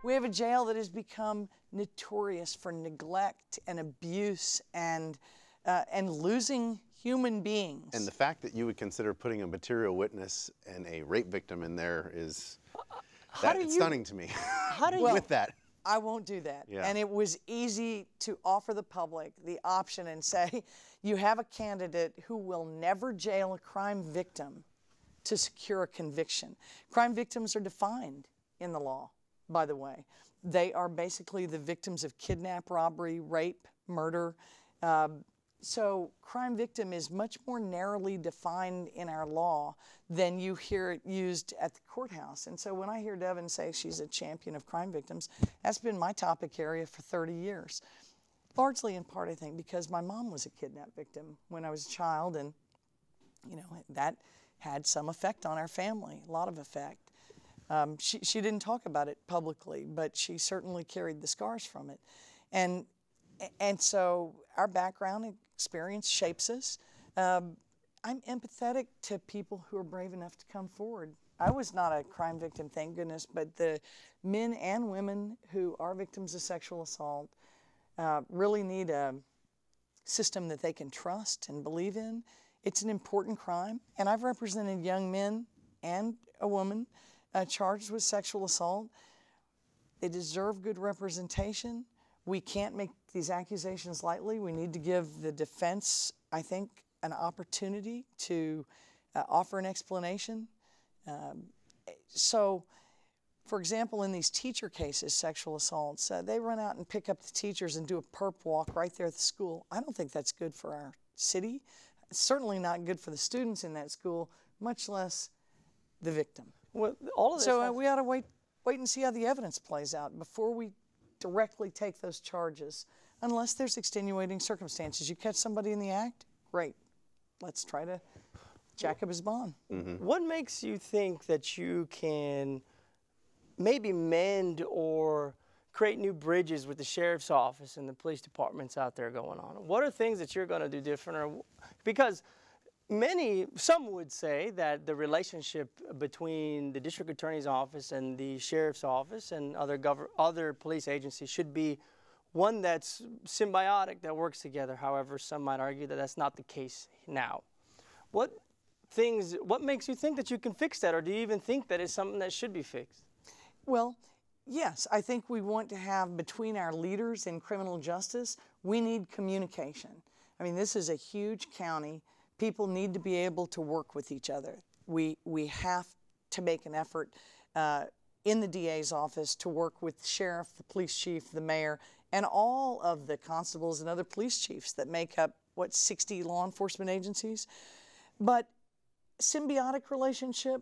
We have a jail that has become notorious for neglect and abuse and losing human beings. And the fact that you would consider putting a material witness and a rape victim in there is it's stunning to me. How do you, with that? I won't do that. Yeah. And it was easy to offer the public the option and say, you have a candidate who will never jail a crime victim to secure a conviction. Crime victims are defined in the law, by the way. They are basically the victims of kidnap, robbery, rape, murder. So crime victim is much more narrowly defined in our law than you hear it used at the courthouse. And so when I hear Devin say she's a champion of crime victims, that's been my topic area for 30 years. Largely in part, I think, because my mom was a kidnap victim when I was a child, and you know, that had some effect on our family, a lot of effect. She didn't talk about it publicly, but she certainly carried the scars from it. And so our background and experience shapes us. I'm empathetic to people who are brave enough to come forward. I was not a crime victim, thank goodness, but the men and women who are victims of sexual assault really need a system that they can trust and believe in. It's an important crime, and I've represented young men and a woman charged with sexual assault. They deserve good representation. We can't make these accusations lightly. We need to give the defense, I think, an opportunity to offer an explanation. So, for example, in these teacher cases, sexual assaults, they run out and pick up the teachers and do a perp walk right there at the school. I don't think that's good for our city. It's certainly not good for the students in that school, much less the victim. Well, all of this so we ought to wait and see how the evidence plays out before we directly take those charges, unless there's extenuating circumstances. You catch somebody in the act, great. Let's try to jack up his bond. Mm-hmm. What makes you think that you can maybe mend or create new bridges with the sheriff's office and the police departments out there going on? What are things that you're going to do different? Because some would say that the relationship between the district attorney's office and the sheriff's office and other police agencies should be one that's symbiotic, that works together. However, some might argue that that's not the case now. What makes you think that you can fix that, or do you even think that it's something that should be fixed? Well, yes, I think we want to have, between our leaders in criminal justice, we need communication. I mean, this is a huge county. People need to be able to work with each other. We have to make an effort in the DA's office to work with the sheriff, the police chief, the mayor, and all of the constables and other police chiefs that make up, 60 law enforcement agencies. But symbiotic relationship,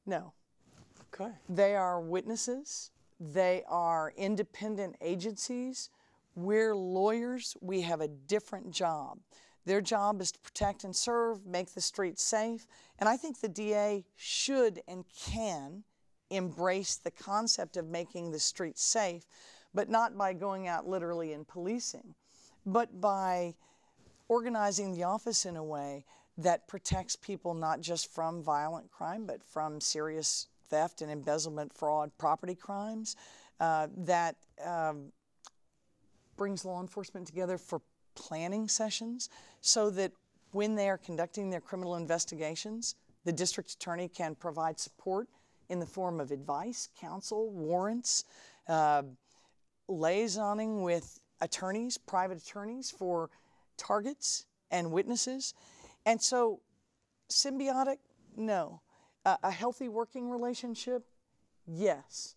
no. Okay. They are witnesses. They are independent agencies. We're lawyers. We have a different job. Their job is to protect and serve, make the streets safe. And I think the DA should and can embrace the concept of making the streets safe, but not by going out literally and policing, but by organizing the office in a way that protects people not just from violent crime, but from serious theft and embezzlement, fraud, property crimes, that brings law enforcement together for planning sessions so that when they are conducting their criminal investigations, the district attorney can provide support in the form of advice, counsel, warrants, liaisoning with attorneys, private attorneys for targets and witnesses. And so symbiotic, no. A healthy working relationship, yes.